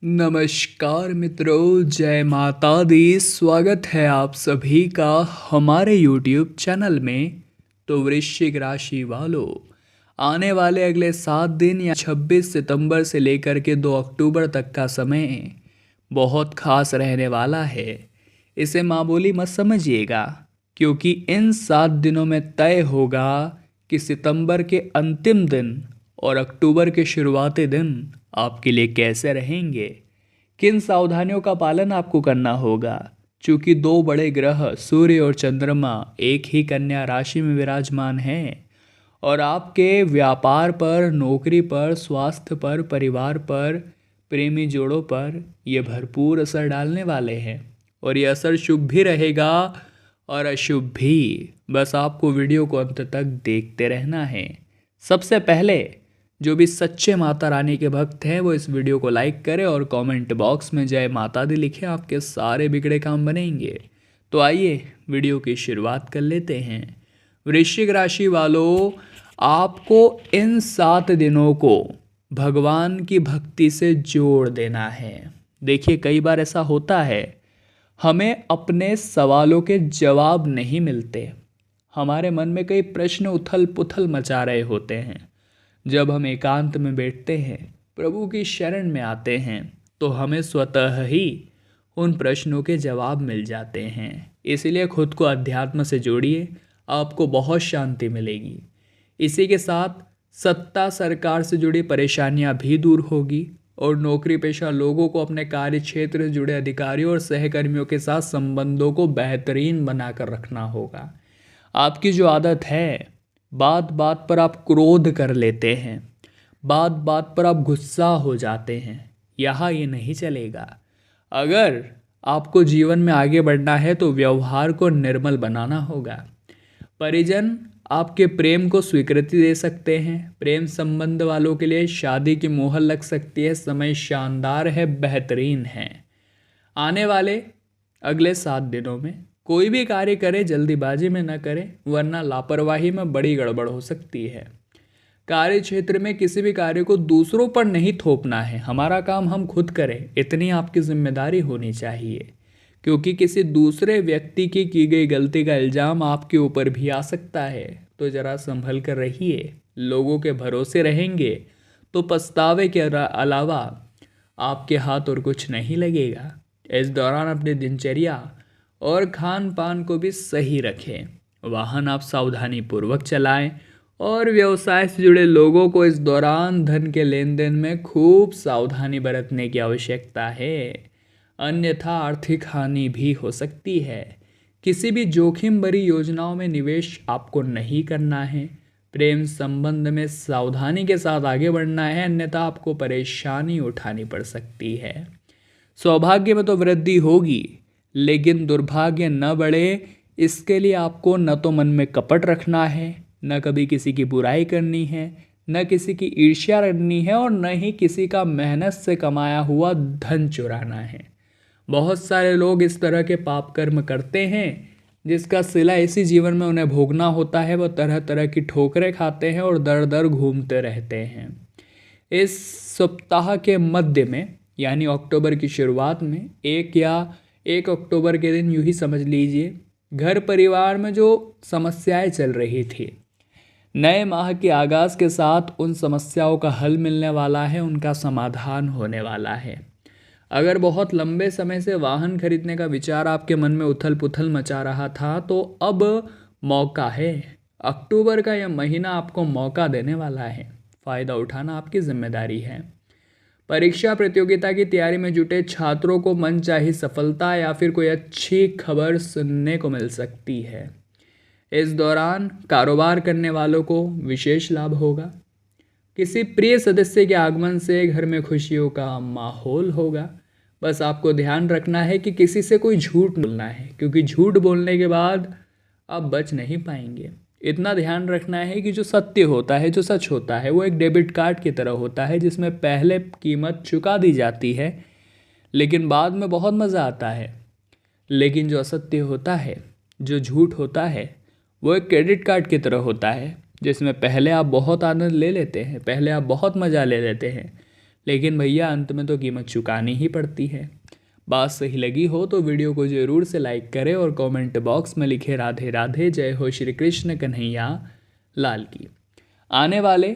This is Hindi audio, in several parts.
नमस्कार मित्रों, जय माता दी। स्वागत है आप सभी का हमारे YouTube चैनल में। तो वृश्चिक राशि वालों, आने वाले अगले 7 दिन या 26 सितंबर से लेकर के 2 अक्टूबर तक का समय बहुत खास रहने वाला है। इसे मामूली मत समझिएगा, क्योंकि इन 7 दिनों में तय होगा कि सितंबर के अंतिम दिन और अक्टूबर के शुरुआती दिन आपके लिए कैसे रहेंगे। किन सावधानियों का पालन आपको करना होगा, चूंकि दो बड़े ग्रह सूर्य और चंद्रमा एक ही कन्या राशि में विराजमान हैं और आपके व्यापार पर, नौकरी पर, स्वास्थ्य पर, परिवार पर, प्रेमी जोड़ों पर ये भरपूर असर डालने वाले हैं। और ये असर शुभ भी रहेगा और अशुभ भी। बस आपको वीडियो को अंत तक देखते रहना है। सबसे पहले जो भी सच्चे माता रानी के भक्त हैं वो इस वीडियो को लाइक करें और कमेंट बॉक्स में जय माता दी लिखें। आपके सारे बिगड़े काम बनेंगे। तो आइए वीडियो की शुरुआत कर लेते हैं। वृश्चिक राशि वालों, आपको इन 7 दिनों को भगवान की भक्ति से जोड़ देना है। देखिए, कई बार ऐसा होता है, हमें अपने सवालों के जवाब नहीं मिलते। हमारे मन में कई प्रश्न उथल पुथल मचा रहे होते हैं। जब हम एकांत में बैठते हैं, प्रभु की शरण में आते हैं, तो हमें स्वतः ही उन प्रश्नों के जवाब मिल जाते हैं। इसलिए खुद को अध्यात्म से जोड़िए, आपको बहुत शांति मिलेगी। इसी के साथ सत्ता सरकार से जुड़ी परेशानियां भी दूर होगी और नौकरी पेशा लोगों को अपने कार्य क्षेत्र से जुड़े अधिकारियों और सहकर्मियों के साथ संबंधों को बेहतरीन बनाकर रखना होगा। आपकी जो आदत है, बात बात पर आप क्रोध कर लेते हैं, बात बात पर आप गुस्सा हो जाते हैं, यहाँ ये नहीं चलेगा। अगर आपको जीवन में आगे बढ़ना है तो व्यवहार को निर्मल बनाना होगा। परिजन आपके प्रेम को स्वीकृति दे सकते हैं। प्रेम संबंध वालों के लिए शादी की मोहर लग सकती है। समय शानदार है, बेहतरीन है। आने वाले अगले 7 दिनों में कोई भी कार्य करें, जल्दीबाजी में न करें, वरना लापरवाही में बड़ी गड़बड़ हो सकती है। कार्य क्षेत्र में किसी भी कार्य को दूसरों पर नहीं थोपना है। हमारा काम हम खुद करें, इतनी आपकी जिम्मेदारी होनी चाहिए, क्योंकि किसी दूसरे व्यक्ति की गई गलती का इल्ज़ाम आपके ऊपर भी आ सकता है। तो ज़रा संभल कर रहिए। लोगों के भरोसे रहेंगे तो पछतावे के अलावा आपके हाथ और कुछ नहीं लगेगा। इस दौरान अपनी दिनचर्या और खान पान को भी सही रखें। वाहन आप सावधानी पूर्वक चलाएं और व्यवसाय से जुड़े लोगों को इस दौरान धन के लेन देन में खूब सावधानी बरतने की आवश्यकता है, अन्यथा आर्थिक हानि भी हो सकती है। किसी भी जोखिम भरी योजनाओं में निवेश आपको नहीं करना है। प्रेम संबंध में सावधानी के साथ आगे बढ़ना है, अन्यथा आपको परेशानी उठानी पड़ सकती है। सौभाग्य में तो वृद्धि होगी, लेकिन दुर्भाग्य न बढ़े, इसके लिए आपको न तो मन में कपट रखना है, न कभी किसी की बुराई करनी है, न किसी की ईर्ष्या करनी है और न ही किसी का मेहनत से कमाया हुआ धन चुराना है। बहुत सारे लोग इस तरह के पाप कर्म करते हैं जिसका सिला इसी जीवन में उन्हें भोगना होता है। वो तरह तरह की ठोकरें खाते हैं और दर दर घूमते रहते हैं। इस सप्ताह के मध्य में, यानी अक्टूबर की शुरुआत में, 1 अक्टूबर के दिन यूँ ही समझ लीजिए, घर परिवार में जो समस्याएं चल रही थी, नए माह के आगाज़ के साथ उन समस्याओं का हल मिलने वाला है, उनका समाधान होने वाला है। अगर बहुत लंबे समय से वाहन खरीदने का विचार आपके मन में उथल पुथल मचा रहा था, तो अब मौका है। अक्टूबर का यह महीना आपको मौका देने वाला है। फ़ायदा उठाना आपकी जिम्मेदारी है। परीक्षा प्रतियोगिता की तैयारी में जुटे छात्रों को मनचाही सफलता या फिर कोई अच्छी खबर सुनने को मिल सकती है। इस दौरान कारोबार करने वालों को विशेष लाभ होगा। किसी प्रिय सदस्य के आगमन से घर में खुशियों का माहौल होगा। बस आपको ध्यान रखना है कि किसी से कोई झूठ बोलना है, क्योंकि झूठ बोलने के बाद आप बच नहीं पाएंगे। इतना ध्यान रखना है कि जो सत्य होता है, जो सच होता है, वो एक डेबिट कार्ड की तरह होता है, जिसमें पहले कीमत चुका दी जाती है लेकिन बाद में बहुत मज़ा आता है। लेकिन जो असत्य होता है, जो झूठ होता है, वो एक क्रेडिट कार्ड की तरह होता है, जिसमें पहले आप बहुत आनंद ले लेते हैं, पहले आप बहुत मज़ा ले लेते हैं, लेकिन भैया अंत में तो कीमत चुकानी ही पड़ती है। बात सही लगी हो तो वीडियो को ज़रूर से लाइक करें और कमेंट बॉक्स में लिखे राधे राधे, जय हो श्री कृष्ण कन्हैया लाल की। आने वाले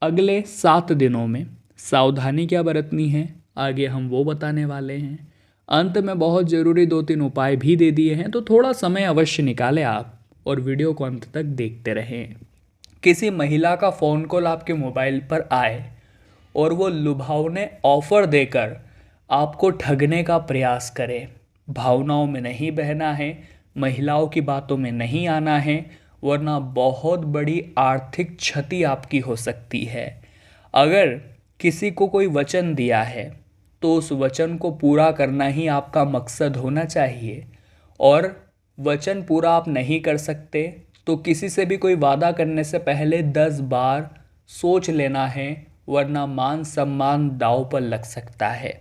अगले 7 दिनों में सावधानी क्या बरतनी है आगे हम वो बताने वाले हैं। अंत में बहुत ज़रूरी 2-3 उपाय भी दे दिए हैं, तो थोड़ा समय अवश्य निकालें आप और वीडियो को अंत तक देखते रहें। किसी महिला का फ़ोन कॉल आपके मोबाइल पर आए और वो लुभावने ऑफ़र देकर आपको ठगने का प्रयास करे, भावनाओं में नहीं बहना है, महिलाओं की बातों में नहीं आना है, वरना बहुत बड़ी आर्थिक क्षति आपकी हो सकती है। अगर किसी को कोई वचन दिया है तो उस वचन को पूरा करना ही आपका मकसद होना चाहिए, और वचन पूरा आप नहीं कर सकते तो किसी से भी कोई वादा करने से पहले 10 बार सोच लेना है, वरना मान सम्मान दांव पर लग सकता है।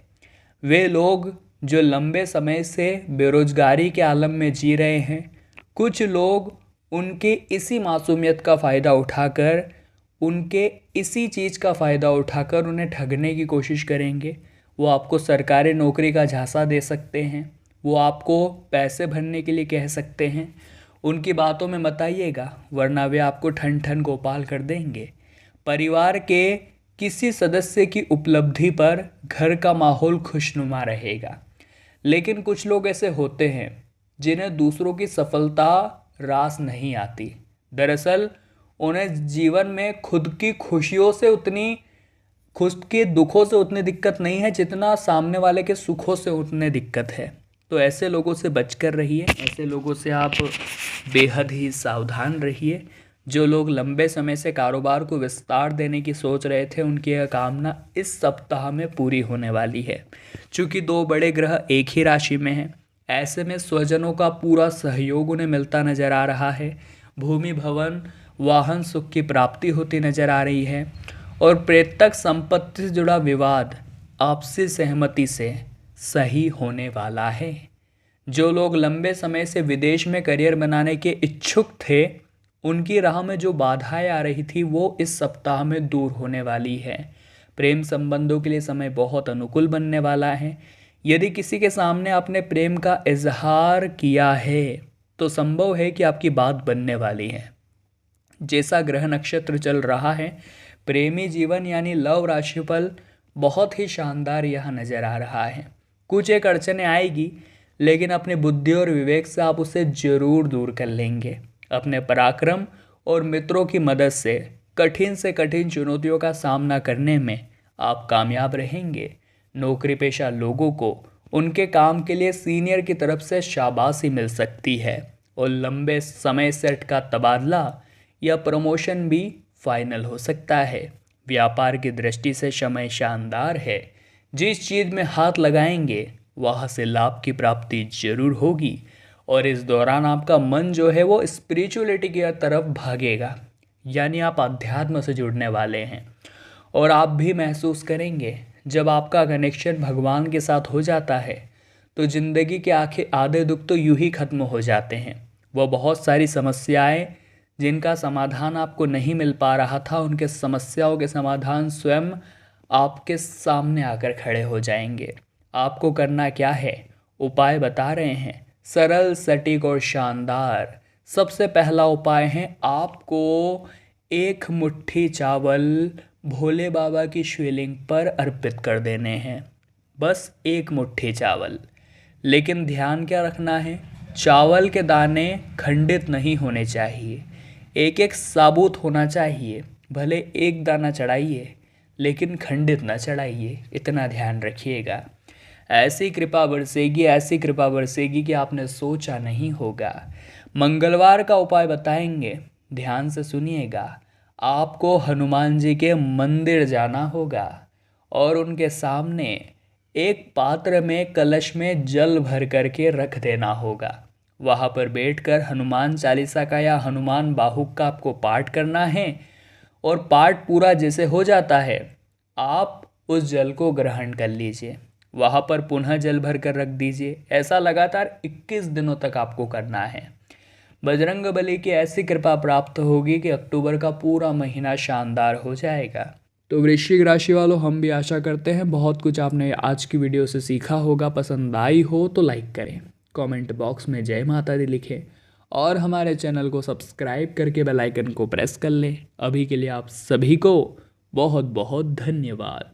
वे लोग जो लंबे समय से बेरोजगारी के आलम में जी रहे हैं, कुछ लोग उनके इसी मासूमियत का फ़ायदा उठाकर, उनके इसी चीज़ का फ़ायदा उठाकर उन्हें ठगने की कोशिश करेंगे। वो आपको सरकारी नौकरी का झांसा दे सकते हैं, वो आपको पैसे भरने के लिए कह सकते हैं। उनकी बातों में मत आइएगा, वरना वे आपको ठन ठन गोपाल कर देंगे। परिवार के किसी सदस्य की उपलब्धि पर घर का माहौल खुशनुमा रहेगा। लेकिन कुछ लोग ऐसे होते हैं जिन्हें दूसरों की सफलता रास नहीं आती। दरअसल उन्हें जीवन में खुद की खुशियों से उतनी, खुद के दुखों से उतनी दिक्कत नहीं है जितना सामने वाले के सुखों से उतने दिक्कत है। तो ऐसे लोगों से बचकर रहिए, ऐसे लोगों से आप बेहद ही सावधान रहिए। जो लोग लंबे समय से कारोबार को विस्तार देने की सोच रहे थे, उनकी यह कामना इस सप्ताह में पूरी होने वाली है। चूँकि 2 बड़े ग्रह एक ही राशि में हैं, ऐसे में स्वजनों का पूरा सहयोग उन्हें मिलता नजर आ रहा है। भूमि भवन वाहन सुख की प्राप्ति होती नजर आ रही है, और प्रेतक संपत्ति से जुड़ा विवाद आपसी सहमति से सही होने वाला है। जो लोग लंबे समय से विदेश में करियर बनाने के इच्छुक थे, उनकी राह में जो बाधाएं आ रही थी वो इस सप्ताह में दूर होने वाली है। प्रेम संबंधों के लिए समय बहुत अनुकूल बनने वाला है। यदि किसी के सामने आपने प्रेम का इजहार किया है तो संभव है कि आपकी बात बनने वाली है। जैसा ग्रह नक्षत्र चल रहा है, प्रेमी जीवन यानी लव राशिफल बहुत ही शानदार यहाँ नज़र आ रहा है। कुछ एक अड़चनें आएगी, लेकिन अपनी बुद्धि और विवेक से आप उसे जरूर दूर कर लेंगे। अपने पराक्रम और मित्रों की मदद से कठिन चुनौतियों का सामना करने में आप कामयाब रहेंगे। नौकरी पेशा लोगों को उनके काम के लिए सीनियर की तरफ से शाबाशी मिल सकती है, और लंबे समय से अटका तबादला या प्रमोशन भी फाइनल हो सकता है। व्यापार की दृष्टि से समय शानदार है। जिस चीज़ में हाथ लगाएंगे वहाँ से लाभ की प्राप्ति जरूर होगी, और इस दौरान आपका मन जो है वो स्पिरिचुअलिटी की तरफ भागेगा, यानी आप अध्यात्म से जुड़ने वाले हैं। और आप भी महसूस करेंगे, जब आपका कनेक्शन भगवान के साथ हो जाता है तो ज़िंदगी के आधे दुख तो यूं ही खत्म हो जाते हैं। वो बहुत सारी समस्याएं जिनका समाधान आपको नहीं मिल पा रहा था, उनके समस्याओं के समाधान स्वयं आपके सामने आकर खड़े हो जाएंगे। आपको करना क्या है, उपाय बता रहे हैं, सरल सटीक और शानदार। सबसे पहला उपाय है, आपको 1 मुट्ठी चावल भोले बाबा की शिवलिंग पर अर्पित कर देने हैं। बस 1 मुट्ठी चावल। लेकिन ध्यान क्या रखना है, चावल के दाने खंडित नहीं होने चाहिए, एक एक साबुत होना चाहिए। भले 1 दाना चढ़ाइए लेकिन खंडित ना चढ़ाइए, इतना ध्यान रखिएगा। ऐसी कृपा बरसेगी कि आपने सोचा नहीं होगा। मंगलवार का उपाय बताएंगे, ध्यान से सुनिएगा। आपको हनुमान जी के मंदिर जाना होगा और उनके सामने एक पात्र में कलश में जल भर करके रख देना होगा। वहाँ पर बैठकर हनुमान चालीसा का या हनुमान बाहुक का आपको पाठ करना है, और पाठ पूरा जैसे हो जाता है आप उस जल को ग्रहण कर लीजिए। वहाँ पर पुनः जल भर कर रख दीजिए। ऐसा लगातार 21 दिनों तक आपको करना है। बजरंग बली की ऐसी कृपा प्राप्त होगी कि अक्टूबर का पूरा महीना शानदार हो जाएगा। तो वृश्चिक राशि वालों, हम भी आशा करते हैं बहुत कुछ आपने आज की वीडियो से सीखा होगा। पसंद आई हो तो लाइक करें, कमेंट बॉक्स में जय माता दी लिखें और हमारे चैनल को सब्सक्राइब करके बेल आइकन को प्रेस कर लें। अभी के लिए आप सभी को बहुत बहुत धन्यवाद।